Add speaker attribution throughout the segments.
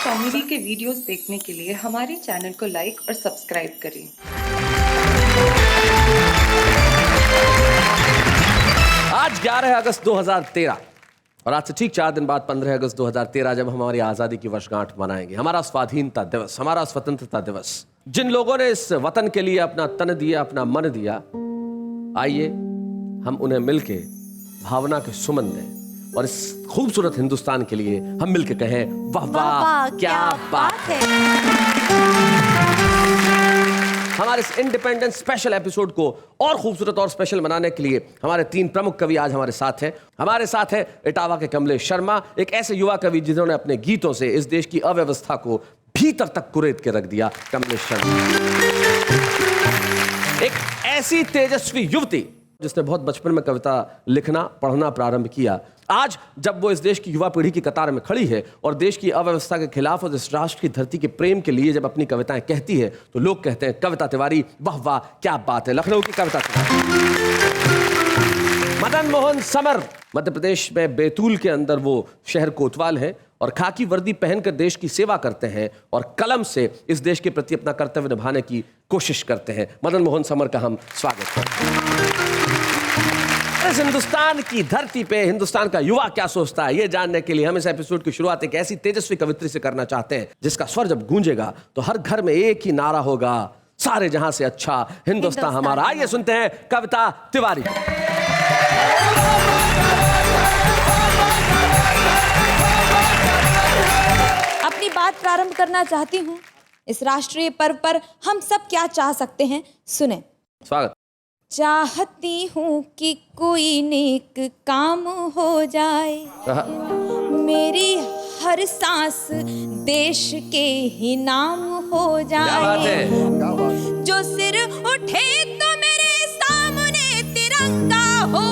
Speaker 1: Comedy के videos देखने के लिए हमारे चैनल को लाइक और सब्सक्राइब करें।
Speaker 2: आज 11 अगस्त 2013 और आज से ठीक 4 दिन बाद 15 अगस्त 2013 जब हम हमारी आज़ादी की वर्षगांठ मनाएंगे, हमारा स्वाधीनता दिवस, हमारा स्वतंत्रता दिवस। जिन लोगों ने इस वतन के लिए अपना तन दिया, अपना मन दिया, आइए हम उन्हें मिलके भावना के सुमन दें और इस खूबसूरत हिंदुस्तान के लिए हम मिलके कहें वाह वाह क्या बात है। हमारे इस इंडिपेंडेंस स्पेशल एपिसोड को और खूबसूरत और स्पेशल बनाने के लिए हमारे 3 प्रमुख कवि आज हमारे साथ हैं। हमारे साथ है इटावा के कमलेश शर्मा, एक ऐसे युवा कवि जिन्होंने अपने गीतों से इस देश की अव्यवस्था को भीतर तक कुरेद के रख दिया, कमलेश शर्मा। एक ऐसी तेजस्वी युवती जिसने बहुत बचपन में कविता लिखना पढ़ना प्रारंभ किया, आज जब वो इस देश की युवा पीढ़ी की कतार में खड़ी है और देश की अव्यवस्था के खिलाफ और इस राष्ट्र की धरती के प्रेम के लिए जब अपनी कविताएं कहती है तो लोग कहते हैं कविता तिवारी, वाह वाह क्या बात है। लखनऊ की कविता तिवारी। मदन मोहन समर मध्य प्रदेश में बैतूल के अंदर वो शहर कोतवाल है और खाकी वर्दी पहनकर देश की सेवा करते हैं और कलम से इस देश के प्रति अपना कर्तव्य निभाने की कोशिश करते हैं। मदन मोहन समर का हम स्वागत करते हैं। इस हिंदुस्तान की धरती पे हिंदुस्तान का युवा क्या सोचता है, ये जानने के लिए हम इस एपिसोड की शुरुआत एक ऐसी तेजस्वी कवित्री से करना चाहते हैं जिसका स्वर जब गूंजेगा तो हर घर में एक ही नारा होगा, सारे जहां से अच्छा हिंदुस्तान हमारा। आइए सुनते हैं कविता तिवारी।
Speaker 3: अपनी बात प्रारंभ करना चाहती हूँ। इस राष्ट्रीय पर्व पर हम सब क्या चाह सकते हैं, सुने।
Speaker 2: स्वागत।
Speaker 3: चाहती हूँ कि कोई नेक काम हो जाए, मेरी हर सांस देश के ही नाम हो जाए। जो सिर उठे तो मेरे सामने तिरंगा हो,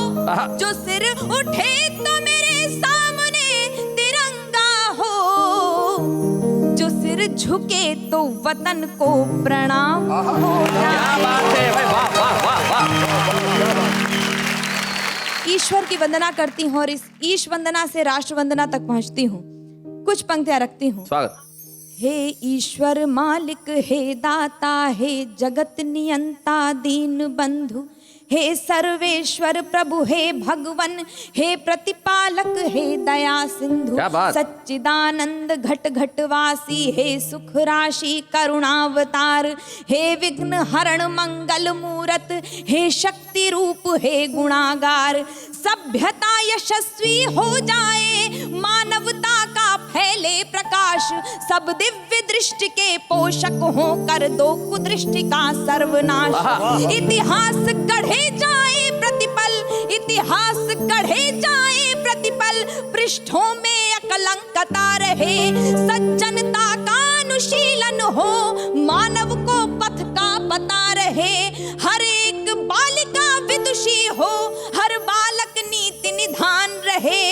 Speaker 3: जो सिर उठे तो मेरे सामने तिरंगा हो, जो सिर झुके तो वतन को प्रणाम हो जाए। ईश्वर की वंदना करती हूँ और इस ईश वंदना से राष्ट्र वंदना तक पहुँचती हूँ। कुछ पंक्तियां रखती हूँ।
Speaker 2: स्वागत।
Speaker 3: हे ईश्वर मालिक, हे दाता, हे जगत नियंता दीन बंधु, हे सर्वेश्वर प्रभु, हे भगवन, हे प्रतिपालक, हे दया सिंधु, सच्चिदानंद घट घटवासी, हे सुख राशि करुणावतार, हे विघ्न हरण मंगल मूरत, हे शक्ति रूप, हे गुणागार। सभ्यता यशस्वी हो जाए, मानवता का फैले प्रकाश, सब दिव्य दृष्टि के पोषक हो कर दो कुदृष्टि का सर्वनाश। इतिहास गढ़े जाए प्रतिपल, इतिहास गढ़े जाए प्रतिपल, पृष्ठों में अकलंकता रहे, सज्जनता का अनुशीलन हो, मानव को पथ का पता रहे। हर एक बालिका विदुषी हो, हर बालक नीति निधान रहे,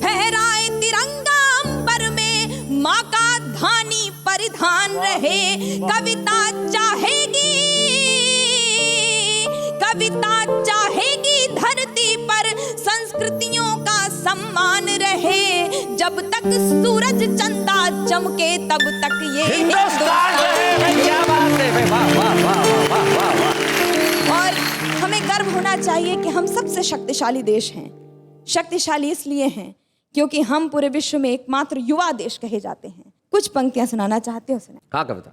Speaker 3: फहराए तिरंगा अंबर में, माँ का धानी परिधान रहे। कविता चाहेगी, कविता चाहेगी धरती पर संस्कृतियों का सम्मान रहे। जब तक सूरज चंदा चमके तब तक ये हिंदुस्तान रहे। क्या बात है, वाह वाह वाह वाह वाह। और हमें गर्व होना चाहिए कि हम सबसे शक्तिशाली देश हैं। शक्तिशाली इसलिए हैं क्योंकि हम पूरे विश्व में एकमात्र युवा देश कहे जाते हैं। कुछ पंक्तियां सुनाना चाहते हो, सुना।
Speaker 2: हाँ कविता।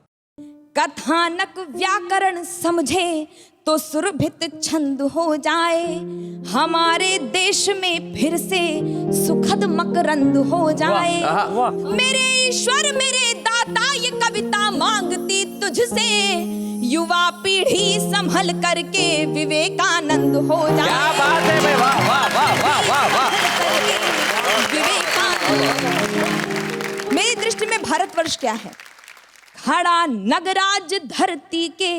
Speaker 3: कथानक व्याकरण समझे तो सुरभित छंद हो जाए, हमारे देश में फिर से सुखद मकरंद हो जाए। मेरे ईश्वर मेरे दाता ये कविता मांगती तुझसे, युवा पीढ़ी संभल करके विवेकानंद हो जाए। क्या बात है, वाह वाह वाह वाह वाह वाह। विवेकानंद। मेरी दृष्टि में भारतवर्ष क्या है? खड़ा नगराज धरती के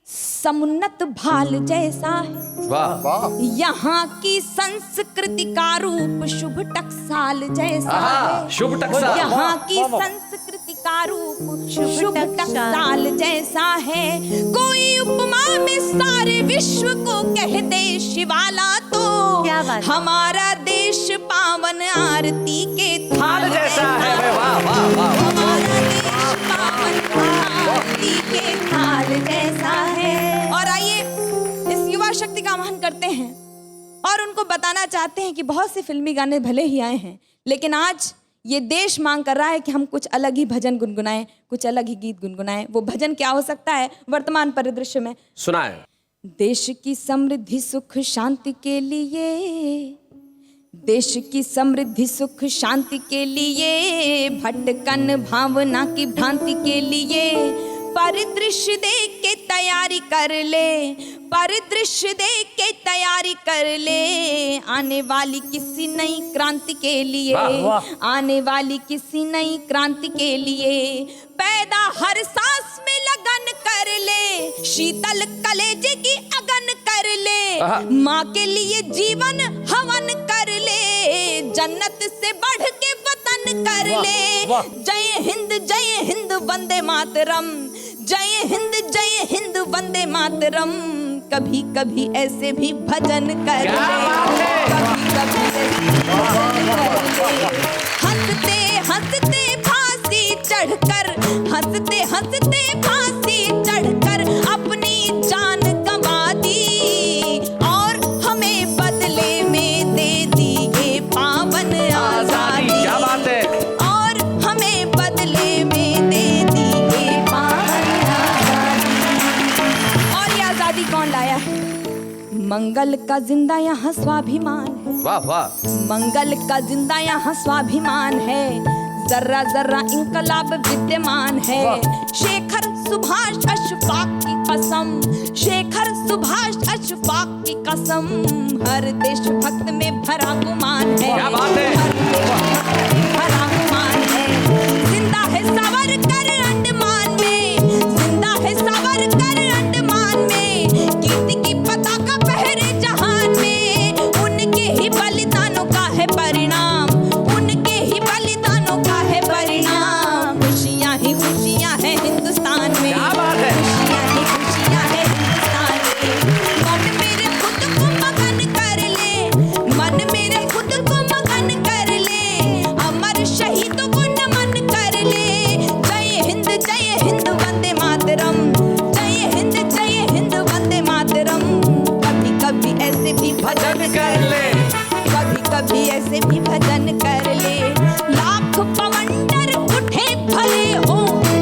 Speaker 3: समुन्नत भाल जैसा है।
Speaker 2: वाह,
Speaker 3: यहाँ की संस्कृति का रूप शुभ टकसाल जैसा है।
Speaker 2: शुभ टकसाल।
Speaker 3: यहाँ की संस्कृति का रूप शुभ टकसाल जैसा है। कोई उपमा में सारे विश्व को कह दे शिवाला तो हमारा देश पावन आरती के थाल जैसा है।
Speaker 2: वाह वाह वाह,
Speaker 3: हमारा देश पावन आरती के थाल जैसा है। और आइए इस युवा शक्ति का आह्वान करते हैं और उनको बताना चाहते हैं कि बहुत से फिल्मी गाने भले ही आए हैं, लेकिन आज ये देश मांग कर रहा है कि हम कुछ अलग ही भजन गुनगुनाएं, कुछ अलग ही गीत गुनगुनाएं। वो भजन क्या हो सकता है वर्तमान परिदृश्य में?
Speaker 2: सुनाए।
Speaker 3: देश की समृद्धि सुख शांति के लिए, देश की समृद्धि सुख शांति के लिए, भटकन भावना की भ्रांति के लिए परिदृश्य देख के तैयारी कर ले, परिदृश्य देख के तैयारी कर ले। आने वाली किसी नई क्रांति के लिए, आने वाली किसी नई क्रांति के लिए पैदा हर सांस में लगन कर ले, शीतल कलेजे की अगन कर ले, माँ के लिए जीवन हवन कर ले, जन्नत से बढ़ के वतन कर ले। जय हिंद वंदे मातरम, जय हिंद वंदे मातरम। कभी कभी ऐसे भी भजन कर ले, कभी कभी ऐसे भी भजन कर ले। हंसते हंसते फांसी चढ़कर, हंसते हंसते फांसी चढ़कर अपनी जान गंवा दी और हमें बदले में दे दी ये पावन आजादी।
Speaker 2: क्या बात है।
Speaker 3: और हमें बदले में दे दी ये पावन आजादी। और ये आजादी कौन लाया है? मंगल का जिंदा यहाँ स्वाभिमान है।
Speaker 2: वाह वाह,
Speaker 3: मंगल का जिंदा यहाँ स्वाभिमान है, जर्रा जर्रा इंकलाब विद्यमान है। शेखर सुभाष अशफाक की कसम, शेखर सुभाष अशफाक की कसम, हर देशभक्त में भरा गुमान है।
Speaker 2: क्या बात है।
Speaker 3: हर देशभक्त में भरा गुमान है। जिंदा है सावरकर अंडमान में, जिंदा है सावरकर अंडमान में, कीर्ति की पताका फहरे जहान में। उनके ही बलिदानों का है परिणाम, उनके ही बलिदानों का है परिणाम। खुशियाँ ही खुशियाँ हैं हिंदुस्तान में,
Speaker 2: क्या बात है।
Speaker 3: खुशियाँ ही खुशियाँ हैं हिंदुस्तान में। मन मेरे खुद को मगन कर ले, मन मेरे खुद को मगन कर ले, अमर शहीदों को नमन कर ले। जय हिंद वंदे मातरम, जय हिंद वंदे मातरम। कभी कभी ऐसे भी भजन कर ले, कभी कभी ऐसे भी भजन कर ले। लाख पवंडर उठे भले हो,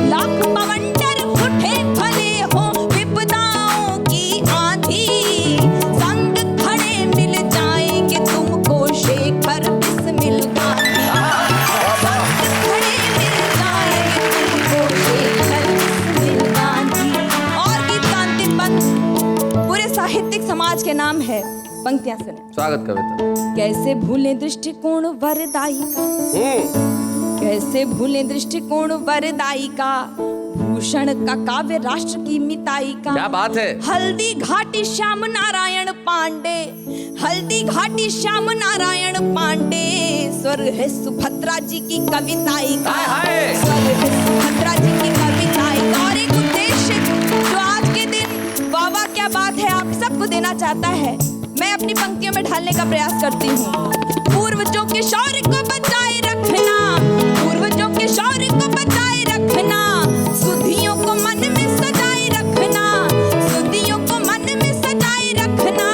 Speaker 3: लाख पवंडर उठे भले हो, विपदाओं की आंधी संग खड़े मिल जाएंगे तुमको शेखर बिस्मिल गांधी। संग खड़े मिल जाएंगे तुमको शेखर बिस्मिल गांधी। और गीत का अंतिम पद पूरे साहित्यिक समाज के नाम है। पंक्तियां सुने।
Speaker 2: स्वागत कविता।
Speaker 3: कैसे भूले दृष्टिकोण वरदाई का, कैसे भूले दृष्टिकोण वरदाई का, भूषण का काव्य राष्ट्र की मिताई का।
Speaker 2: क्या बात है।
Speaker 3: हल्दी घाटी श्याम नारायण पांडे, हल्दी घाटी श्याम नारायण पांडे, स्वर है सुभद्रा जी की कविताई का, स्वर है सुभद्रा जी की कविताई का। और एक उद्देश्य जो आज के दिन वाह वाह क्या बात है आप सबको देना चाहता है, मैं अपनी पंक्तियों में ढालने का प्रयास करती हूँ। पूर्वजों के शौर्य को बचाए रखना, पूर्वजों के शौर्य को बचाए रखना, सुधियों को मन में सजाए रखना, सुधियों को मन में सजाए रखना।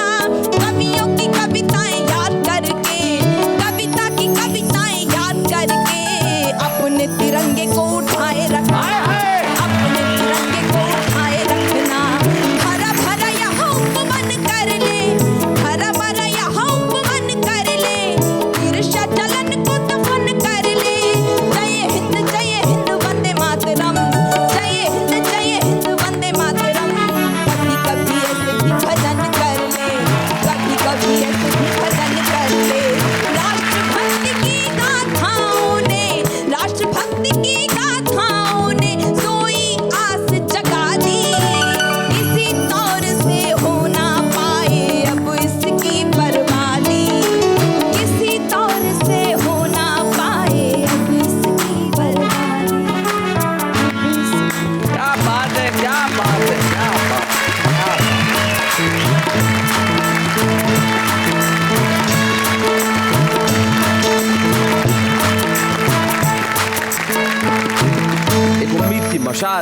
Speaker 3: कवियों की कविताएं याद करके, कविता की कविताएं याद करके, अपने तिरंगे को उठाए रखना, अपने तिरंगे को उठाए रखना। हरा भरा यहाँ उपवन कर ले, हरा भरा यहाँ उपवन कर ले, ईर्ष्या जलन को दफन कर ले,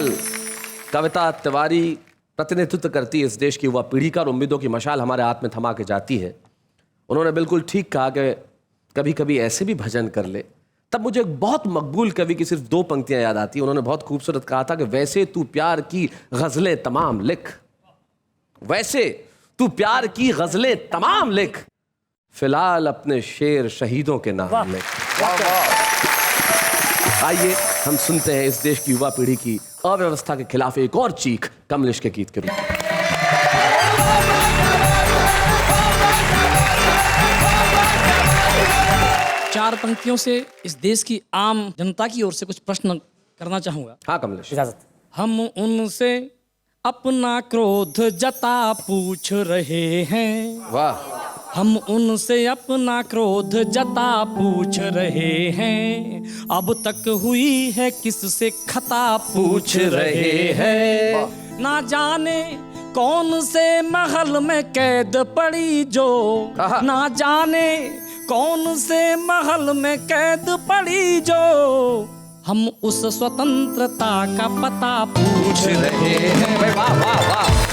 Speaker 2: कमाल। कविता तिवारी प्रतिनिधित्व करती है इस देश की युवा पीढ़ी का और उम्मीदों की मशाल हमारे हाथ में थमा के जाती है। उन्होंने बिल्कुल ठीक कहा कि कभी कभी ऐसे भी भजन कर ले। तब मुझे एक बहुत मकबूल कवि की सिर्फ 2 पंक्तियां याद आती हैं। उन्होंने बहुत खूबसूरत कहा था कि वैसे तू प्यार की गजलें तमाम लिख, वैसे तू प्यार की गजलें तमाम लिख, फिलहाल अपने शेर शहीदों के नाम लिख। आइए हम सुनते हैं इस देश की युवा पीढ़ी की अव्यवस्था के खिलाफ एक और चीख कमलेश के गीत के रूप में।
Speaker 4: 4 पंक्तियों से इस देश की आम जनता की ओर से कुछ प्रश्न करना चाहूंगा।
Speaker 2: हाँ कमलेश।
Speaker 4: इजाजत। हम उनसे अपना क्रोध जता पूछ रहे हैं।
Speaker 2: वाह।
Speaker 4: हम उनसे अपना क्रोध जता पूछ रहे हैं। अब तक हुई है किससे खता पूछ रहे हैं। ना जाने कौन से महल में कैद पड़ी जो, ना जाने कौन से महल में कैद पड़ी जो, हम उस स्वतंत्रता का पता पूछ रहे हैं।
Speaker 2: वाह वाह वाह।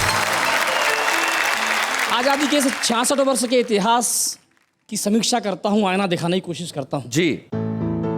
Speaker 4: आजादी के 66 वर्ष के इतिहास की समीक्षा करता हूँ, आईना दिखाने की कोशिश करता हूँ
Speaker 2: जी।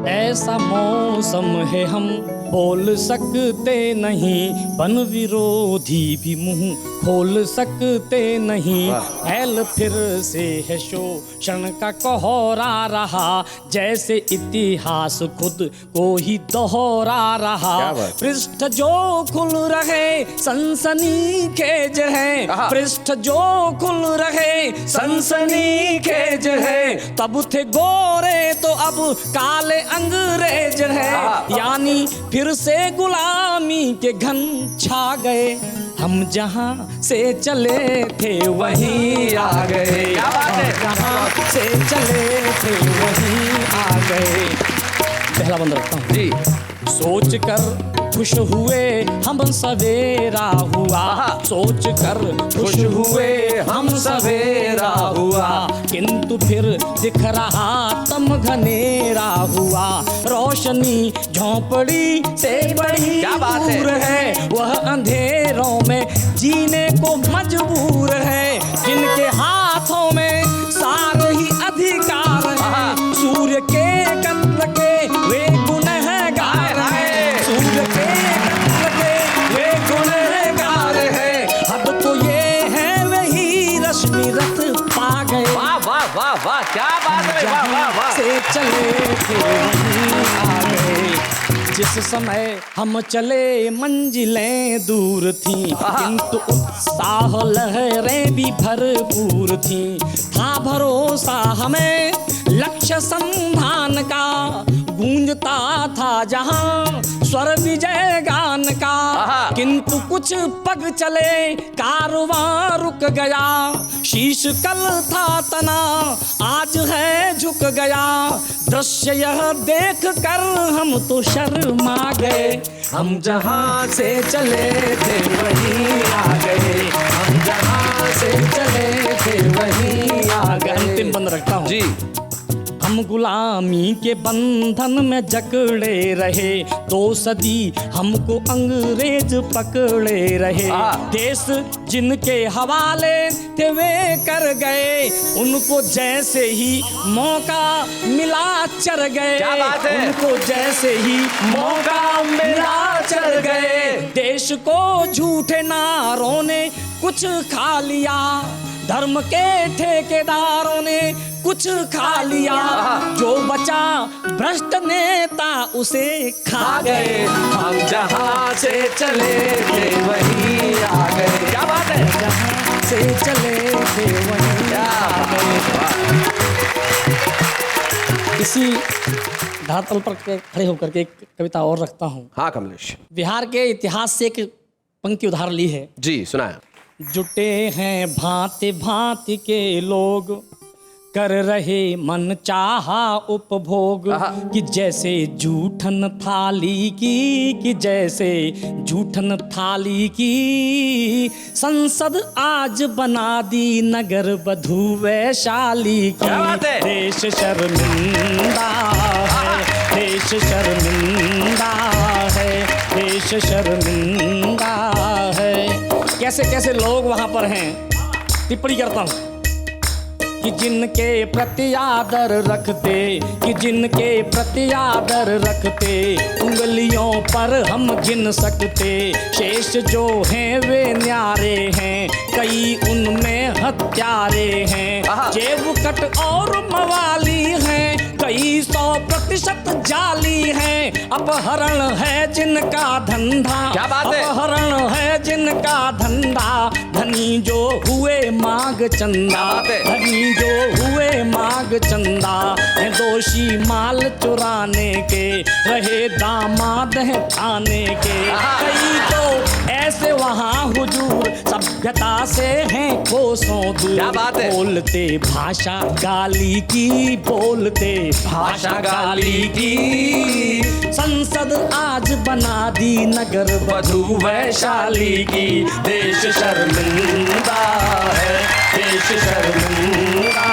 Speaker 4: ऐसा मौसम है हम बोल सकते नहीं, वन विरोधी भी मुंह खोल सकते नहीं। फैल फिर से है शोषण का कोहरा रहा, जैसे इतिहास खुद को ही दोहरा रहा। पृष्ठ जो खुल रहे सनसनीखेज है, पृष्ठ जो खुल रहे सनसनीखेज है। तब थे गोरे तो अब काले अंग्रेज है, यानी फिर से गुलामी के घन छा गए। हम जहां से चले थे वहीं आ गए, हम जहां से चले थे वहीं आ गए। पहला बंद रखता हूँ
Speaker 2: जी।
Speaker 4: सोच कर खुश हुए हम सवेरा हुआ, सोच कर खुश हुए हम सवेरा हुआ। किंतु फिर दिख रहा तम घनेरा हुआ, रोशनी झोंपड़ी से बड़ी दूर है। वह अंधेरों में जीने को मजबूर है, जिनके हाथों में सारे ही अधिकार है। सूर्य के कत्ल के वे गुनहगार हैं, सूर्य के कत्ल के वे गुनहगार हैं। अब तो ये है वही रश्मि रथ पा गए।
Speaker 2: वाह वाह वाह वाह, क्या बात है। वाह वाह वाह।
Speaker 4: से चले थे वहीं आ गए। जिस समय हम चले मंजिलें दूर थीं, किंतु उत्साह लहरें भी भरपूर थीं। था भरोसा हमें लक्ष्य संधान का, गूंजता था जहां स्वर विजय गान का। किंतु कुछ पग चले कारवां रुक गया, शीश कल था तना आज है झुक गया। दृश्य यह देख कर हम तो शर्मा गए, हम जहां से चले थे वहीं आ गए, हम जहां से चले थे वहीं आ गए। अंतिम बंद रखता हूँ
Speaker 2: जी।
Speaker 4: हम गुलामी के बंधन में जकड़े रहे, 2 सदी हमको अंग्रेज पकड़े रहे। देश जिनके हवाले थे वे कर गए, उनको जैसे ही मौका मिला चढ़ गए।
Speaker 2: क्या बात है?
Speaker 4: उनको जैसे ही मौका मिला चढ़ गए। देश को झूठे नारों ने कुछ खा लिया, धर्म के ठेकेदारों ने कुछ खा लिया। जो बचा भ्रष्ट नेता उसे खा गए।
Speaker 2: हम जहां से चले थे वहीं आ गए। क्या बात है।
Speaker 4: जहां से चले थे वहीं आ गए। इसी धरातल पर खड़े होकर के एक कविता और रखता हूँ।
Speaker 2: हाँ कमलेश।
Speaker 4: बिहार के इतिहास से एक पंक्ति उधार ली है।
Speaker 2: जी सुनाया।
Speaker 4: जुटे हैं भांति भांति के लोग, कर रहे मन चाहा उपभोग। कि जैसे जूठन थाली की, कि जैसे जूठन थाली की। संसद आज बना दी नगर वधू वैशाली की। देश शर्मिंदा है, देश शर्मिंदा है, देश देश शर्मिंदा है। कैसे कैसे लोग वहां पर हैं, टिप्पणी करता हूं कि जिनके प्रति आदर रखते, कि जिनके प्रति आदर रखते, उंगलियों पर हम गिन सकते। शेष जो हैं वे न्यारे हैं, कई उनमें हत्यारे हैं। जेब कट और मवाली हैं, कई 100% जाली हैं। अपहरण है जिनका धंधा,
Speaker 2: क्या बात है?
Speaker 4: अपहरण है जिनका धंधा। धनी जो हुए मांग चंदा, धनी जो हुए मांग चंदा। हैं दोषी माल चुराने के, रहे दामाद हैं थाने के। कई तो ऐसे वहाँ हुजूर सभ्यता से हैं कोसों दूर।
Speaker 2: क्या बात है?
Speaker 4: बोलते भाषा गाली की, बोलते भाषा गाली की। संसद आज बना दी नगर वधु वैशाली की। देश शर्मिंदा है, देश शर्मिंदा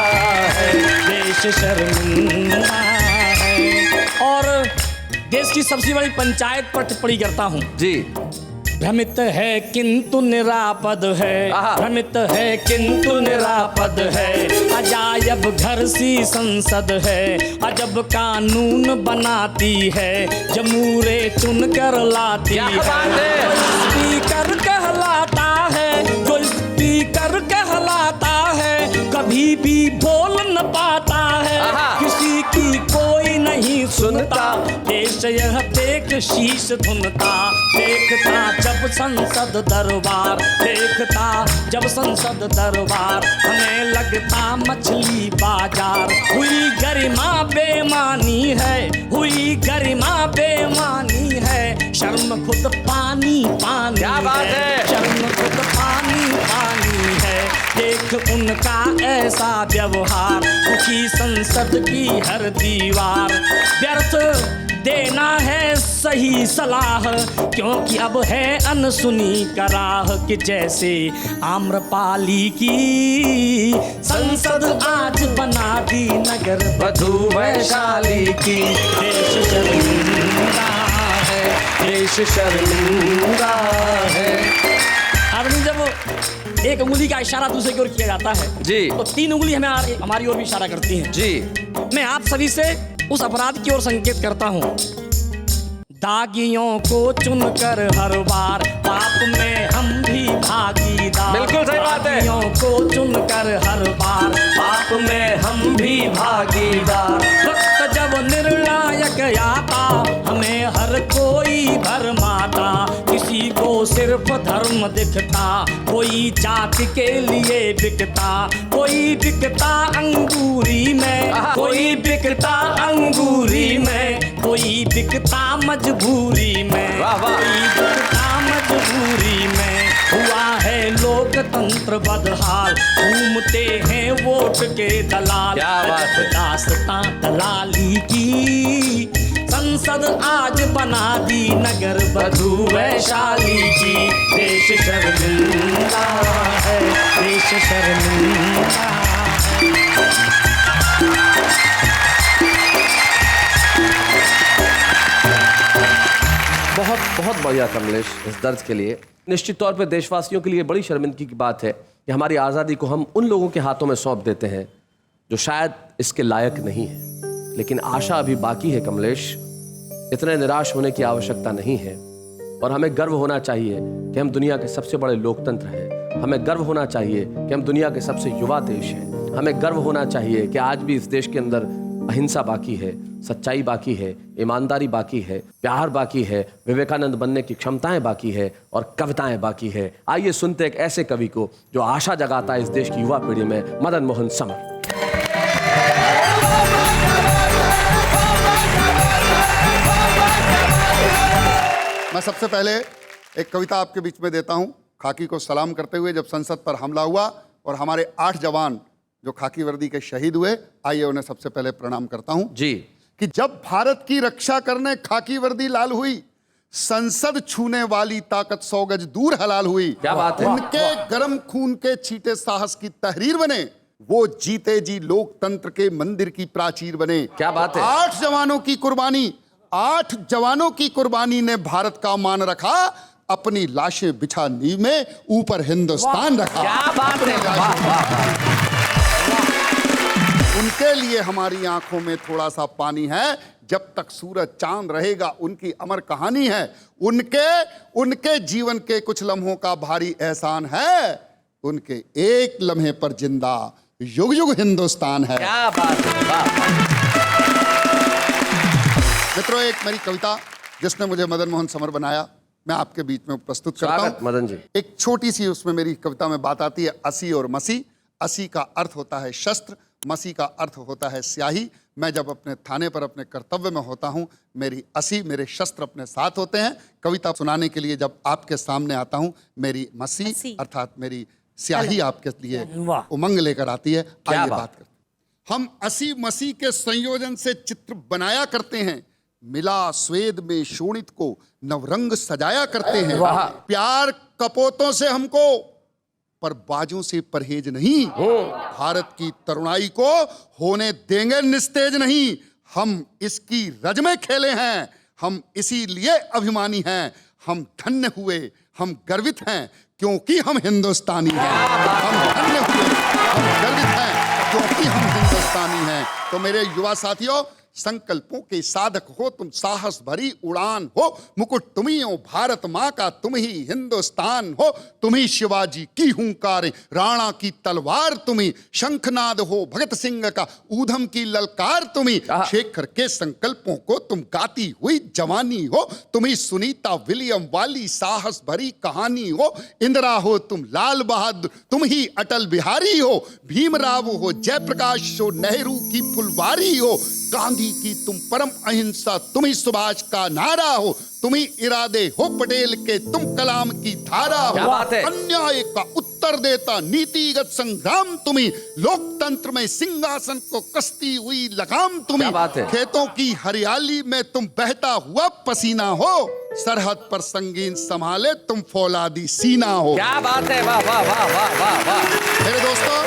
Speaker 4: है, देश शर्मिंदा है। और देश की सबसे बड़ी पंचायत पर टिप्पणी करता हूँ
Speaker 2: जी।
Speaker 4: भ्रमित है किंतु निरापद है, भ्रमित है किंतु निरापद है। अजायब घर सी संसद है, अजब कानून बनाती है। जमूरे चुन कर लाती है, स्पीकर कहलाता है, जो स्पीकर कहलाता है। कभी भी बोल न पाता है, किसी की कोई नहीं सुनता। देश यह देख शीश धुनता, देखता जब संसद दरबार, देखता जब संसद दरबार। हमें लगता मछली बाजार। हुई गरिमा बेमानी है, हुई गरिमा बेमानी है। शर्म खुद पानी पानी,
Speaker 2: क्या बात है?
Speaker 4: शर्म खुद पानी पानी है। देख उनका ऐसा व्यवहार, दुखी संसद की हर दीवार। व्यर्थ देना है सही सलाह, क्योंकि अब है अनसुनी कराह। कि जैसे आम्रपाली की संसद आज बना दी नगर वधु वैशाली की। देश शर्मिंदा है, देश शर्मिंदा है। आदमी जब एक उंगली का इशारा दूसरे की ओर किया जाता है
Speaker 2: जी,
Speaker 4: तो 3 उंगली हमारी ओर भी इशारा करती हैं
Speaker 2: जी।
Speaker 4: मैं आप सभी से उस अपराध की ओर संकेत करता हूँ। दागियों को चुनकर हर बार पाप में हम भी भागीदार।
Speaker 2: बिल्कुल सही बात है।
Speaker 4: दागियों को चुनकर हर बार पाप में हम भी भागीदार। वक्त जब निर्णायक आता, हमें हर कोई भरमाता। किसी को सिर्फ धर्म दिखता, कोई जाति के लिए बिकता। कोई बिकता अंगूरी में, कोई बिकता अंगूरी में। कोई बिकता मजबूरी में, कोई बिकता मजबूरी में। हुआ है लोकतंत्र बदहाल, घूमते हैं वोट के दलाल।
Speaker 2: क्या बात है?
Speaker 4: दास्तां दलाली की संसद आज बना दी नगर वधु वैशाली की। देश शर्मिंदा है, देश शर्मिंदा है।
Speaker 2: बहुत बहुत बढ़िया कमलेश, इस दर्द के लिए। निश्चित तौर पे देशवासियों के लिए बड़ी शर्मिंदगी की बात है कि हमारी आज़ादी को हम उन लोगों के हाथों में सौंप देते हैं जो शायद इसके लायक नहीं है। लेकिन आशा अभी बाकी है कमलेश, इतने निराश होने की आवश्यकता नहीं है। और हमें गर्व होना चाहिए कि हम दुनिया के सबसे बड़े लोकतंत्र हैं। हमें गर्व होना चाहिए कि हम दुनिया के सबसे युवा देश हैं। हमें गर्व होना चाहिए कि आज भी इस देश के अंदर अहिंसा बाकी है, सच्चाई बाकी है, ईमानदारी बाकी है, प्यार बाकी है, विवेकानंद बनने की क्षमताएं बाकी है और कविताएं बाकी है। आइए सुनते एक ऐसे कवि को जो आशा जगाता है इस देश की युवा पीढ़ी में, मदन मोहन समर।
Speaker 5: मैं सबसे पहले एक कविता आपके बीच में देता हूं, खाकी को सलाम करते हुए। जब संसद पर हमला हुआ और हमारे 8 जवान जो खाकी वर्दी के शहीद हुए, आइए उन्हें सबसे पहले प्रणाम करता हूं
Speaker 2: जी।
Speaker 5: कि जब भारत की रक्षा करने खाकी वर्दी लाल हुई, संसद छूने वाली ताकत 100 गज दूर हलाल हुई।
Speaker 2: क्या बात है?
Speaker 5: उनके गर्म खून के छींटे साहस की तहरीर बने, वो जीते जी लोकतंत्र के मंदिर की प्राचीर बने।
Speaker 2: क्या बात है?
Speaker 5: 8 जवानों की कुर्बानी 8 जवानों की कुर्बानी ने भारत का मान रखा, अपनी लाशें बिछा नींव में ऊपर हिंदुस्तान रखा।
Speaker 2: क्या बात है, वाह वाह।
Speaker 5: उनके लिए हमारी आंखों में थोड़ा सा पानी है, जब तक सूरज चांद रहेगा उनकी अमर कहानी है। उनके जीवन के कुछ लम्हों का भारी एहसान है, उनके एक लम्हे पर जिंदा युग युग हिंदुस्तान है।
Speaker 2: क्या बात है, वाह।
Speaker 5: मित्रों, एक मेरी कविता जिसने मुझे मदन मोहन समर बनाया, मैं आपके बीच में प्रस्तुत करता
Speaker 2: स्वागत
Speaker 5: हूं।
Speaker 2: मदन जी।
Speaker 5: एक छोटी सी उसमें मेरी कविता में बात आती है असी और मसी। असी का अर्थ होता है शस्त्र, मसी का अर्थ होता है स्याही। मैं जब अपने थाने पर अपने कर्तव्य में होता हूं, मेरी असी, मेरे शस्त्र अपने साथ होते हैं। कविता सुनाने के लिए जब आपके सामने आता हूं, मेरी मसी अर्थात मेरी स्याही आपके लिए उमंग लेकर आती है। आइए बात करते हैं। हम असी मसी के संयोजन से चित्र बनाया करते हैं, मिला स्वेद में शोणित को नवरंग सजाया करते हैं। प्यार कपोतों से हमको, पर बाजों से परहेज नहीं। भारत की तरुणाई को होने देंगे निस्तेज नहीं। हम इसकी रज में खेले हैं, हम इसीलिए अभिमानी हैं। हम धन्य हुए, हम गर्वित हैं, क्योंकि हम हिंदुस्तानी हैं। हम धन्य हुए, हम गर्वित हैं, क्योंकि हम हिंदुस्तानी हैं। तो मेरे युवा साथियों, संकल्पों के साधक हो तुम, साहस भरी उड़ान हो, मुकुट तुम्ही हो, भारत माँ का तुम ही हिंदुस्तान हो। तुम्ही शिवाजी की हुंकार, राणा की तलवार तुम्ही, शंखनाद हो भगत सिंह का, ऊधम की ललकार तुम्ही। शेखर के संकल्पों को तुम गाती हुई जवानी हो। तुम्ही सुनीता विलियम वाली साहस भरी कहानी हो। इंदिरा हो तुम, लाल बहादुर तुम ही, अटल बिहारी हो, भीमराव हो, जयप्रकाश हो, नेहरू की फुलवारी हो, गांधी की तुम परम अहिंसा, तुम ही सुभाष का नारा हो। तुम ही इरादे हो पटेल के, तुम कलाम की धारा हो। अन्याय का उत्तर देता नीतिगत संग्राम तुम्ही, लोकतंत्र में सिंहासन को कसती हुई लगाम तुम्ही। खेतों की हरियाली में तुम बहता हुआ पसीना हो, सरहद पर संगीन संभाले तुम फौलादी सीना हो।
Speaker 2: क्या बात है, वाह वाह वाह वाह वाह वाह।
Speaker 5: मेरे दोस्तों,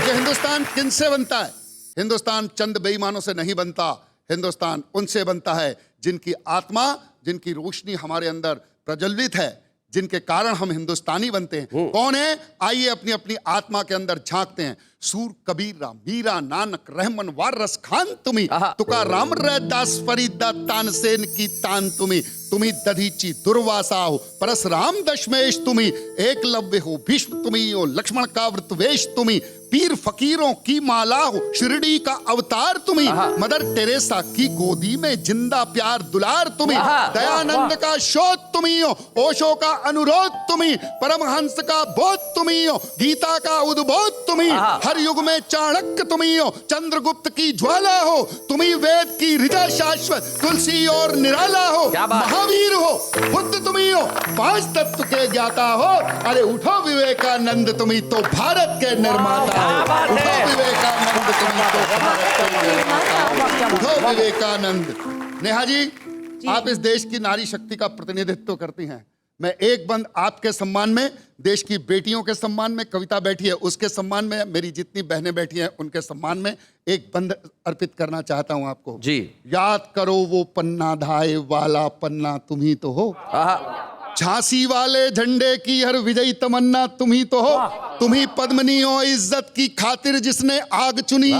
Speaker 5: ये हिंदुस्तान किनसे बनता है? हिंदुस्तान चंद बेईमानों से नहीं बनता। हिंदुस्तान उनसे बनता है जिनकी आत्मा, जिनकी रोशनी हमारे अंदर प्रज्वलित है, जिनके कारण हम हिंदुस्तानी बनते हैं। कौन है? आइए अपनी अपनी आत्मा के अंदर झांकते हैं। सूर कबीरा, मीरा, नानक, रहमन, वारस खान तुम्ही, तुकाराम, रैदास, फरीदा, तानसेन की तान तुम्ही, तुम्ही दधीची दुर्वासा हो, परशुराम दशमेश तुम्ही, एकलव्य हो, भीष्म तुम्ही हो, लक्ष्मण का व्रतवेश तुम्ही, पीर फकीरों की माला हो, शिरडी का अवतार तुम्ही, मदर टेरेसा की गोदी में जिंदा प्यार दुलार तुम्ही, दयानंद का शोध तुम्ही हो, ओशो का अनुरोध तुम्ही, परमहंस का बोध तुम्ही हो, गीता का उद्बोध तुम्ही, हर युग में चाणक्य तुम्ही हो, चंद्रगुप्त की ज्वाला हो, तुम्ही वेद की ऋचा शाश्वत, तुलसी और निराला हो, महावीर हो, बुद्ध तुम्ही हो, 5 तत्व के ज्ञाता हो। अरे उठो विवेकानंद, तुम्ही तो भारत के निर्माता हो। उठो विवेकानंद, तुम्ही तो भारत के निर्माता हो। उठो विवेकानंद। नेहा जी, आप इस देश की नारी शक्ति का प्रतिनिधित्व करती हैं। मैं एक बंद आपके सम्मान में, देश की बेटियों के सम्मान में, कविता बैठी है उसके सम्मान में, मेरी जितनी बहनें बैठी हैं उनके सम्मान में एक बंद अर्पित करना चाहता हूं आपको
Speaker 2: जी।
Speaker 5: याद करो वो पन्ना धाए वाला पन्ना तुम ही तो हो। झांसी वाले झंडे की हर विजयी तमन्ना तुम ही तो हो। तुम ही पद्मनी हो इज्जत की खातिर जिसने आग चुनी।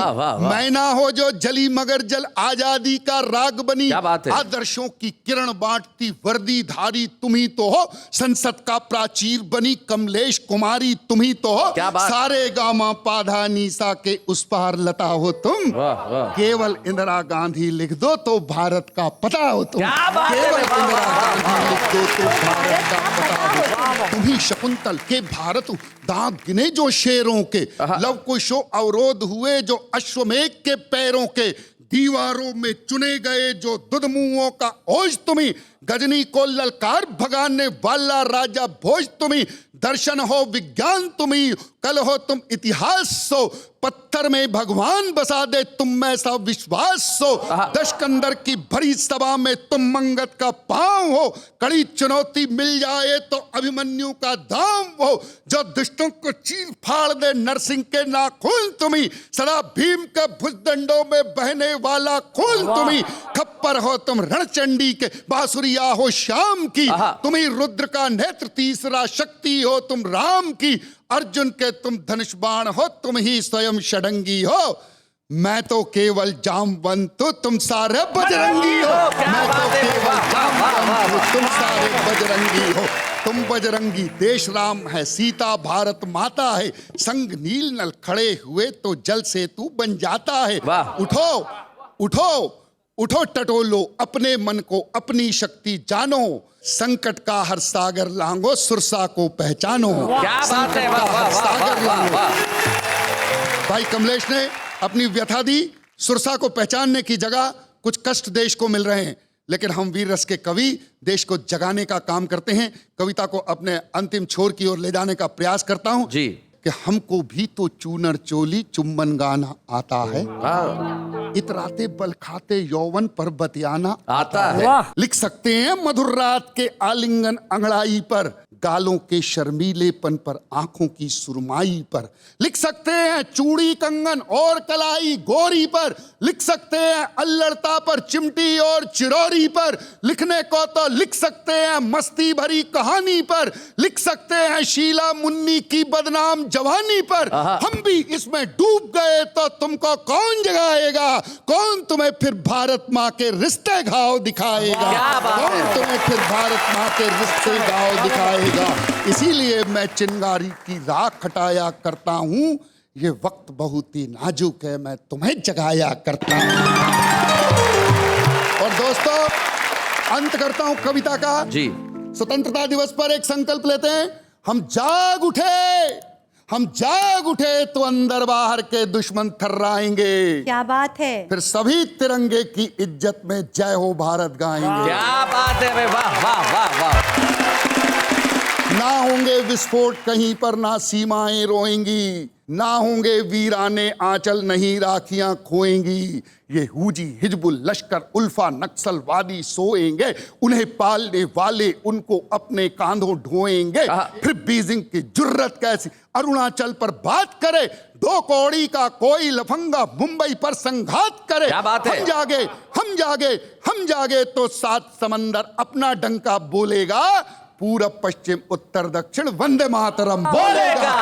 Speaker 5: मैना हो जो जली मगर जल आजादी का राग बनी। आदर्शों की किरण बांटती वर्दी धारी तुम ही तो हो। संसद का प्राचीर बनी कमलेश कुमारी तुम ही तो हो। सारे गामा पाधा नीसा के उस पार लता हो तुम। केवल इंदिरा गांधी लिख दो तो भारत का पता हो तुम। केवल इंदिरा गांधी लिख दो तो भारत का पता हो। तुम ही शकुंतल के भारत दाग गिने जो शेरों के। लव कुशो अवरोध हुए जो अश्वमेघ के पैरों के। दीवारों में चुने गए जो दुधमुओं का ओज तुम्ही। गजनी को ललकार भगाने वाला राजा भोज तुम्ही, दर्शन हो विज्ञान तुम्ही, कल हो तुम इतिहास सो, पत्थर में भगवान बसा दे तुम में सा विश्वास सो, दशकंदर की भरी सभा में तुम मंगत का पांव हो, कड़ी चुनौती मिल जाए तो अभिमन्यु का धाम हो, जो दुष्टों को चीर फाड़ दे नरसिंह के नाखून तुम्ही, सदा भीम के भुजदंडों में बहने वाला खून तुम्ही, खप्पर हो तुम रणचंडी के, बांसुरिया हो श्याम की, तुम्ही रुद्र का नेत्र, तीसरा शक्ति हो तुम राम की, अर्जुन के तुम धनुष बाण हो, तुम ही स्वयं षडंगी हो, मैं तो केवल जामवंत, तुम सारे बजरंगी हो, मैं तो केवल जामवंत, तुम सारे बजरंगी हो, तुम बजरंगी देश राम है, सीता भारत माता है, संग नील नल खड़े हुए तो जल सेतु बन जाता है। उठो उठो उठो टटोलो अपने मन को, अपनी शक्ति जानो, संकट का हर सागर लांगो, सुरसा को पहचानो।
Speaker 2: क्या बात है, वाह वाह
Speaker 5: सागर
Speaker 2: वाह
Speaker 5: लांगो।
Speaker 2: वाह।
Speaker 5: भाई कमलेश ने अपनी व्यथा दी, सुरसा को पहचानने की जगह कुछ कष्ट देश को मिल रहे हैं, लेकिन हम वीर रस के कवि देश को जगाने का काम करते हैं। कविता को अपने अंतिम छोर की ओर ले जाने का प्रयास करता हूं
Speaker 2: जी
Speaker 5: कि हमको भी तो चूनर चोली चुम्बन गाना आता है, इतराते बल खाते यौवन पर बतियाना
Speaker 2: आता है।
Speaker 5: लिख सकते हैं मधुर रात के आलिंगन अंगड़ाई पर, गालों के शर्मीलेपन पर, आंखों की सुरमाई पर, लिख सकते हैं चूड़ी कंगन और कलाई गोरी पर, लिख सकते हैं अल्लड़ता पर, चिमटी और चिरौरी पर, लिखने को तो लिख सकते हैं मस्ती भरी कहानी पर, लिख सकते हैं शीला मुन्नी की बदनाम जवानी पर, हम भी इसमें डूब गए तो तुमको कौन जगाएगा, कौन तुम्हें फिर भारत माँ के रिश्ते घाव दिखाएगा, कौन तुम्हें फिर भारत माँ के रिश्ते घाव दिखाएगा। इसीलिए मैं चिंगारी की राख हटाया करता हूं, ये वक्त बहुत ही नाजुक है, मैं तुम्हें जगाया करता हूं। और दोस्तों अंत करता हूं कविता का
Speaker 2: जी।
Speaker 5: स्वतंत्रता दिवस पर एक संकल्प लेते हैं, हम जाग उठे, हम जाग उठे तो अंदर बाहर के दुश्मन थर्राएंगे।
Speaker 6: क्या बात है।
Speaker 5: फिर सभी तिरंगे की इज्जत में जय हो भारत गाएंगे।
Speaker 2: क्या बात है, वाह वाह वाह वाह।
Speaker 5: ना होंगे विस्फोट कहीं पर, ना सीमाएं रोएंगी, ना होंगे वीराने आंचल, नहीं राखियां खोएंगी, ये हुजी हिजबुल लश्कर उल्फा नक्सलवादी सोएंगे, उन्हें पालने वाले उनको अपने कांधों ढोएंगे। फिर बीजिंग की जुर्रत कैसी अरुणाचल पर बात करे, दो कौड़ी का कोई लफंगा मुंबई पर संघात करे।
Speaker 2: क्या बात है?
Speaker 5: हम जागे हम जागे हम जागे तो सात समंदर अपना डंका बोलेगा, पूरब पश्चिम उत्तर दक्षिण वंदे मातरम बोलेगा।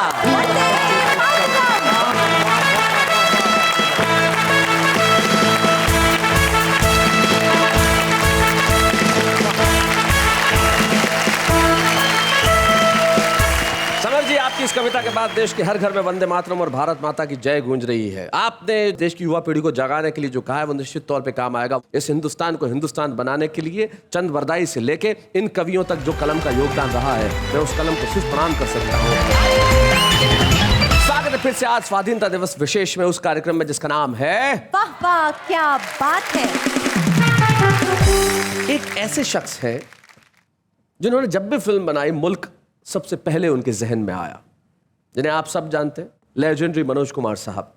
Speaker 2: समर जी, आपकी इस कविता के बाद देश के हर घर में वंदे मातरम और भारत माता की जय गूंज रही है। आपने देश की युवा पीढ़ी को जगाने के लिए जो कहा है वो निश्चित तौर पे काम आएगा। इस हिंदुस्तान को हिंदुस्तान बनाने के लिए चंद वरदाई से लेके इन कवियों तक जो कलम का योगदान रहा है, मैं उस कलम को सिर्फ प्रणाम कर सकता हूँ। स्वागत है फिर से आज स्वाधीनता दिवस विशेष में उस कार्यक्रम में जिसका नाम है
Speaker 6: वाह वाह क्या बात है।
Speaker 2: एक ऐसे शख्स है जिन्होंने जब भी फिल्म बनाई मुल्क सबसे पहले उनके जहन में आया, जिन्हें आप सब जानते हैं, लेजेंडरी मनोज कुमार साहब।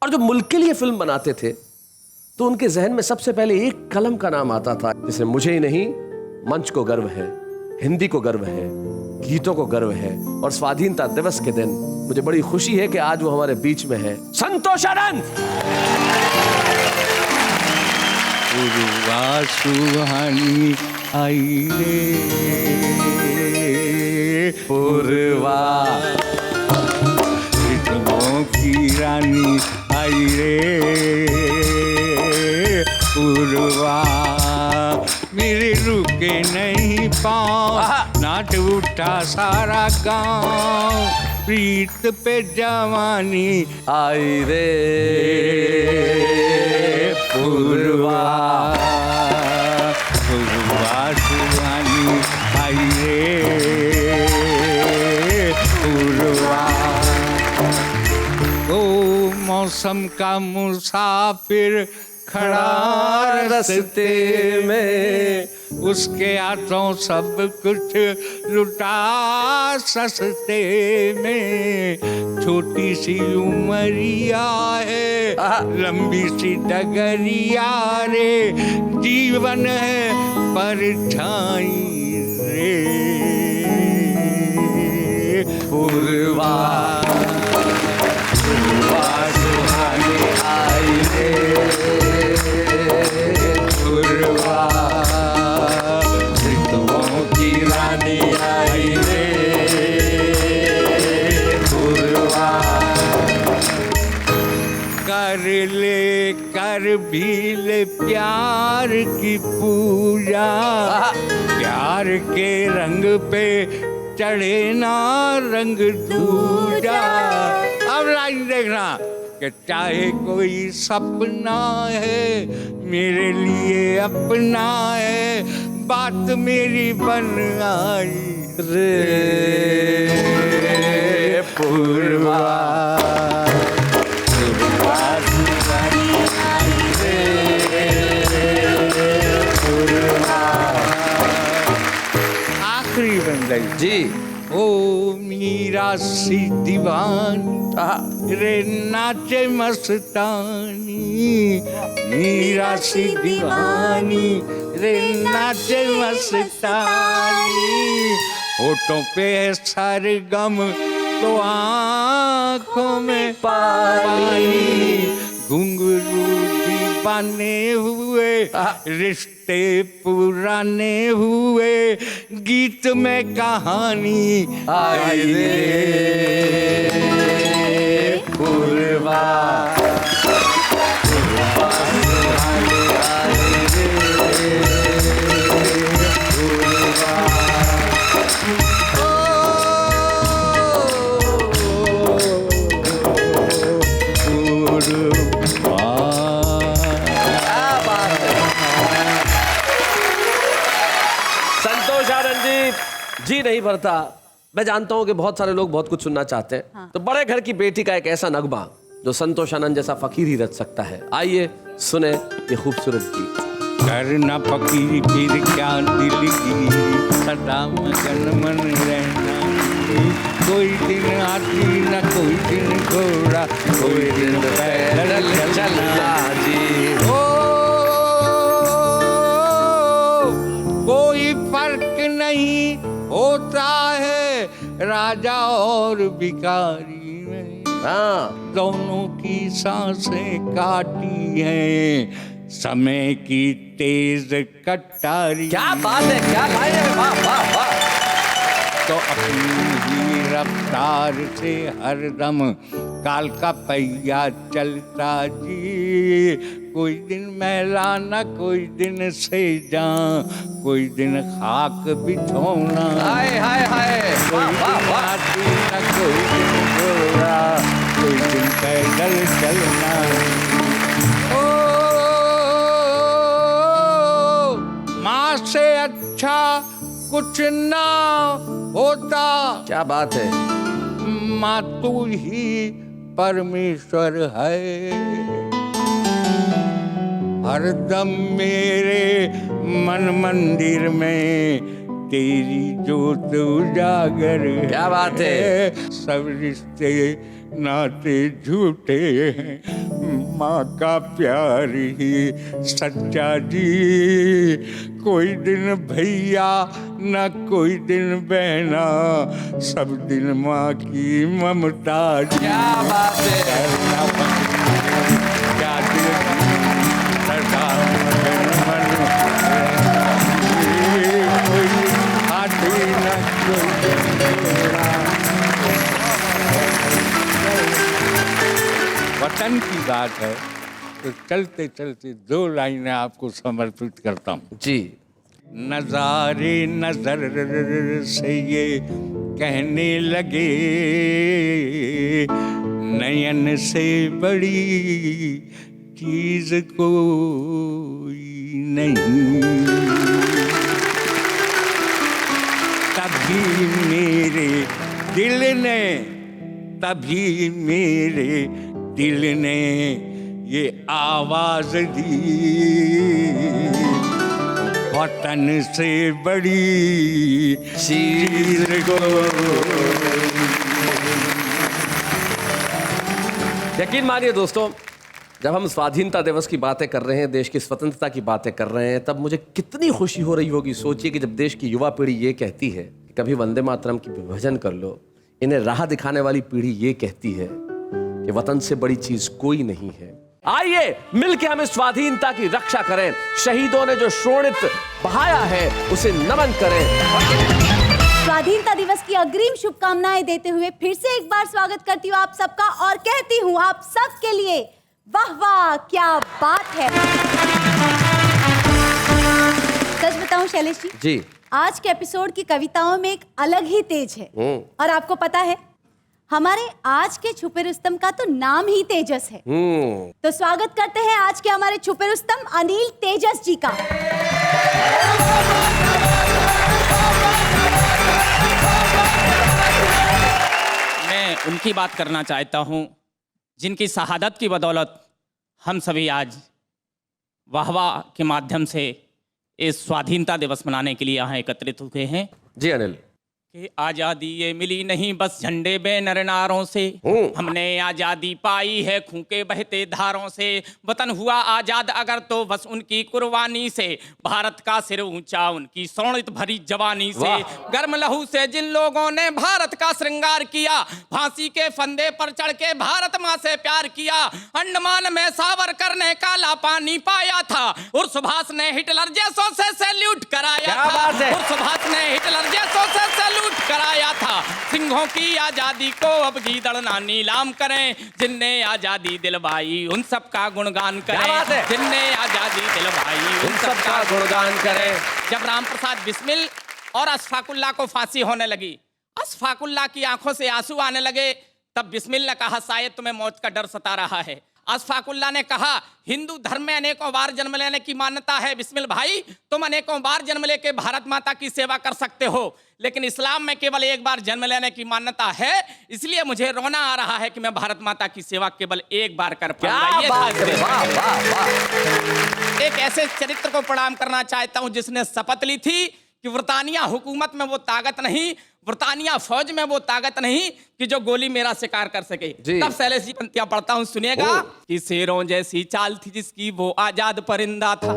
Speaker 2: और जो मुल्क के लिए फिल्म बनाते थे तो उनके जहन में सबसे पहले एक कलम का नाम आता था, जिसे मुझे ही नहीं मंच को गर्व है, हिंदी को गर्व है, गीतों को गर्व है। और स्वाधीनता दिवस के दिन मुझे बड़ी खुशी है कि आज वो हमारे बीच में है। संतोष आनंद।
Speaker 7: सुहानी आई रे पूर्वा, रितमों की रानी आई रे पूर्वा, मेरे रुके नहीं पाँव, नाच उठा सारा गांव, प्रीत पे जवानी
Speaker 2: आई रे
Speaker 7: पूर्वा, पूर्वा सुहानी आई रे पूर्वा। ओ मौसम का मुसाफिर खड़ा रास्ते में, उसके हाथों सब कुछ लुटा सस्ते में। छोटी सी उमरिया है, लंबी सी डगरिया रे, जीवन है परछाई रे। पूर्वा सुहानी आई रे, पूर्वा ऋतुओं की रानी आई रे, पूर्वा कर भी ले प्यार की पूजा, प्यार के रंग पे चढ़े ना रंग दूजा। अब लाइन देखना कि चाहे कोई सपना है मेरे लिए अपना है, बात मेरी बन आई रे पूर्वा। आखिरी बंदई
Speaker 2: जी।
Speaker 7: ओ मीरा सी दीवानी रे नाचे मस्तानी, मीरा सी दीवानी रे नाचे मस्तानी। होठों पे है सरगम तो आँखों में पानी, घुंघरू दीवाने हुए रिश्ते पुराने हुए, गीत में कहानी आई रे पूर्वा।
Speaker 2: संतोष आनंद जी नहीं भरता। मैं जानता हूं कि बहुत सारे लोग बहुत कुछ सुनना चाहते हैं।
Speaker 6: हाँ।
Speaker 2: तो बड़े घर की बेटी का एक ऐसा नगमा जो संतोष आनंद जैसा फकीर ही रच सकता है। आइए सुने ये खूबसूरत गीत।
Speaker 7: करना फकीरी फिर क्या दिल की, सदा मगन मन रहना। कोई दिन हाथी न कोई दिन घोड़ा, कोई दिन पैदल चलना जी। ओ कोई फर्क नहीं होता है राजा और भिखारी में,
Speaker 2: हाँ,
Speaker 7: दोनों की सांसें काटी हैं समय की तेज कटारी।
Speaker 2: क्या बात है, क्या लाए हैं, वाह वाह वाह।
Speaker 7: तो अपनी ही रफ्तार से हरदम काल का पहिया चलता जी। कोई दिन मैला न कोई दिन सेजा, कोई दिन खाक बिछोना।
Speaker 2: हाय हाय हाय,
Speaker 7: कोई दिन हाथी न कोई दिन घोड़ा, कोई दिन पैदल चलना। ओ माँ से अच्छा कुछ ना होता।
Speaker 2: क्या बात है।
Speaker 7: माँ तू ही परमेश्वर है, हरदम मेरे मन मंदिर में तेरी जोत उजागर है।
Speaker 2: क्या बात है।
Speaker 7: सब रिश्ते नाते झूठे हैं, माँ का प्यार ही सच्चा जी। कोई दिन भैया न कोई दिन बहना, सब दिन माँ की ममता जी।
Speaker 2: क्या बात है।
Speaker 7: क्या दिल सदा मगन मन रहना जी। कोई हाथी न कोई घोड़ा। वतन की बात है तो चलते चलते दो लाइनें आपको समर्पित करता हूँ
Speaker 2: जी।
Speaker 7: नजारे नजर से ये कहने लगे, नयन से बड़ी चीज कोई नहीं। तभी मेरे दिल ने, तभी मेरे दिल ने ये आवाज दी, वतन से बड़ी चीज को।
Speaker 2: यकीन मानिए दोस्तों, जब हम स्वाधीनता दिवस की बातें कर रहे हैं, देश की स्वतंत्रता की बातें कर रहे हैं, तब मुझे कितनी खुशी हो रही होगी। सोचिए कि जब देश की युवा पीढ़ी ये कहती है कि कभी वंदे मातरम की विभाजन कर लो, इन्हें राह दिखाने वाली पीढ़ी ये कहती है कि वतन से बड़ी चीज कोई नहीं है। आइए मिलकर हम इस स्वाधीनता की रक्षा करें। शहीदों ने जो शोणित बहाया है उसे नमन करें।
Speaker 6: स्वाधीनता दिवस की अग्रिम शुभकामनाएं देते हुए फिर से एक बार स्वागत करती हूँ आप सबका और कहती हूँ आप सबके लिए वाह वाह क्या बात है। सच बताऊं शैलेश
Speaker 2: जी,
Speaker 6: आज के एपिसोड की कविताओं में एक अलग ही तेज है। और आपको पता है हमारे आज के छुपे रुस्तम का तो नाम ही तेजस है। तो स्वागत करते हैं आज के हमारे छुपे रुस्तम अनिल तेजस जी का।
Speaker 4: मैं उनकी बात करना चाहता हूं जिनकी शहादत की बदौलत हम सभी आज वाहवाह के माध्यम से इस स्वाधीनता दिवस मनाने के लिए यहाँ एकत्रित हुए हैं।
Speaker 2: जी अनिल,
Speaker 4: कि आजादी ये मिली नहीं बस झंडे बैनर नारों से, हमने आजादी पाई है खून के बहते धारों से। वतन हुआ आजाद अगर तो बस उनकी कुर्बानी से, भारत का सिर ऊंचा उनकी शोणित भरी जवानी से। गर्म लहू से जिन लोगों ने भारत का श्रृंगार किया, फांसी के फंदे पर चढ़ के भारत माँ से प्यार किया। अंडमान में सावरकर ने काला पानी पाया था और सुभाष ने हिटलर जैसों से सैल्यूट कराया था। और सुभाष ने हिटलर जैसों से सैल्यूट कराया था। सिंहों की आजादी को अब गीदड़ना नीलाम करें, जिनने आजादी दिलवाई उन सबका गुणगान करें। जिनने आजादी दिलवाई उन सबका गुणगान करें। जब राम प्रसाद बिस्मिल और अशफाकुल्ला को फांसी होने लगी, अशफाकुल्ला की आंखों से आंसू आने लगे, तब बिस्मिल ने कहा शायद तुम्हें मौत का डर सता रहा है। अशफाकुल्ला ने कहा हिंदू धर्म में अनेकों बार जन्म लेने की मान्यता है बिस्मिल भाई, तुम अनेकों बार जन्म लेके भारत माता की सेवा कर सकते हो, लेकिन इस्लाम में केवल एक बार जन्म लेने की मान्यता है, इसलिए मुझे रोना आ रहा है कि मैं भारत माता की सेवा केवल एक बार कर पाऊंगा। एक ऐसे चरित्र को प्रणाम करना चाहता हूं जिसने शपथ ली थी कि ब्रिटानिया हुकूमत में वो ताकत नहीं, ब्रिटानिया फौज में वो ताकत नहीं कि जो गोली मेरा शिकार कर सके। तब शैलेश जी पंक्तियां पढ़ता हूं, सुनिएगा। कि शेरों जैसी चाल थी जिसकी वो आजाद परिंदा था,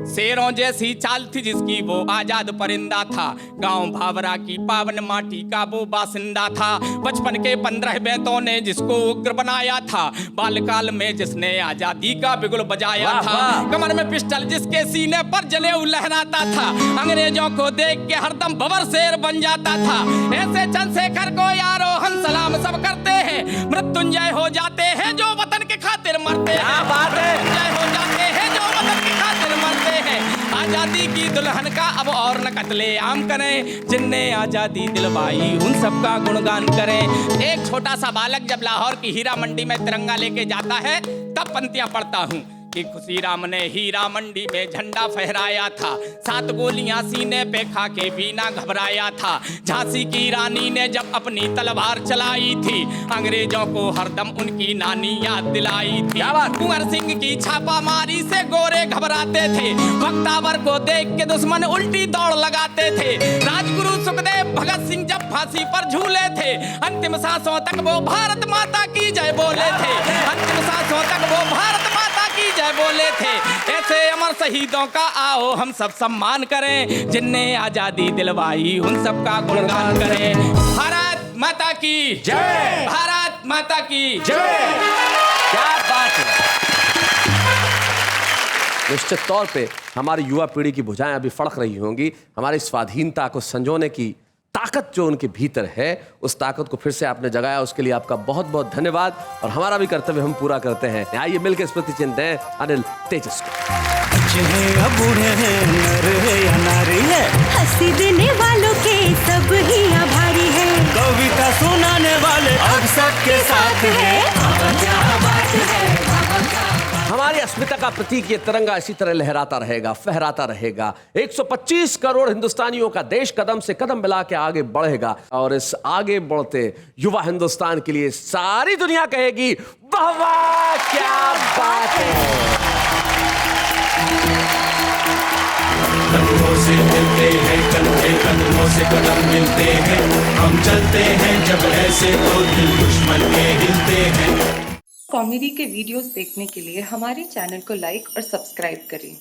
Speaker 4: शेरों जैसी चाल थी जिसकी वो आजाद परिंदा था, गांव भावरा की पावन माटी का वो बासिंदा था। बचपन के 15 बेंतों ने जिसको उग्र बनाया था, बालकाल में जिसने आजादी का बिगुल बजाया था, कमर में पिस्टल जिसके सीने पर जनेऊ लहराता था, अंग्रेजों को देख के हरदम बबर शेर बन जाता था। ऐसे चंद्रशेखर को यारो हम सलाम सब करते हैं, मृत्युंजय हो जाते हैं जो वतन के खातिर मरते हैं। मृत्युंजय हो जाते हैं जो वतन के खातिर मरते हैं। आजादी की दुल्हन का अब और न कत्ले आम करें, जिनने आजादी दिलवाई उन सबका गुणगान करें। एक छोटा सा बालक जब लाहौर की हीरा मंडी में तिरंगा लेके जाता है तब पंक्तियां पढ़ता हूँ कि खुशीराम ने हीरा मंडी में झंडा फहराया था, 7 गोलियां सीने पे खा के भी ना घबराया था। झांसी की रानी ने जब अपनी तलवार चलाई थी, अंग्रेजों को हरदम उनकी नानी याद दिलाई थी। कुंवर सिंह की छापामारी से गोरे घबराते थे, बख्तावर को देख के दुश्मन उल्टी दौड़ लगाते थे। राजगुरु सुखदेव भगत सिंह जब फांसी पर झूले थे, अंतिम सांसों तक वो भारत माता की जय बोले थे। अंतिम सांसों तक वो भारत माता की जय बोले थे। ऐसे अमर शहीदों का आओ हम सब सम्मान करें, जिनने आजादी दिलवाई उन सबका गुणगान करें। भारत माता की जय, भारत माता की जय।
Speaker 2: क्या बात है। निश्चित तौर पे हमारी युवा पीढ़ी की भुजाएं अभी फड़क रही होंगी। हमारी स्वाधीनता को संजोने की ताकत जो उनके भीतर है, उस ताकत को फिर से आपने जगाया, उसके लिए आपका बहुत बहुत धन्यवाद। और हमारा भी कर्तव्य हम पूरा करते हैं। आइए मिलकर स्मृति चिन्ह दें अनिल तेजस को।
Speaker 8: बच्चे हैं या बूढ़े हैं, नर है या नारी है,
Speaker 6: हंसी देने वालों के सब ही आभारी है,
Speaker 8: कविता सुनाने वाले अब सबके साथ है। क्या बात है।
Speaker 2: हमारी अस्मिता का प्रतीक ये तिरंगा इसी तरह लहराता रहेगा, फहराता रहेगा। 125 करोड़ हिंदुस्तानियों का देश कदम से कदम मिला के आगे बढ़ेगा, और इस आगे बढ़ते युवा हिंदुस्तान के लिए सारी दुनिया कहेगी वाह वाह क्या बात है।
Speaker 8: से मिलते हैं, कंधे कंधों से कदम मिलते हैं, हम चलते हैं जब ऐसे तो दिल दुश्मन के हिलते हैं।
Speaker 1: कॉमेडी के वीडियोस देखने के लिए हमारे चैनल को लाइक और सब्सक्राइब करें।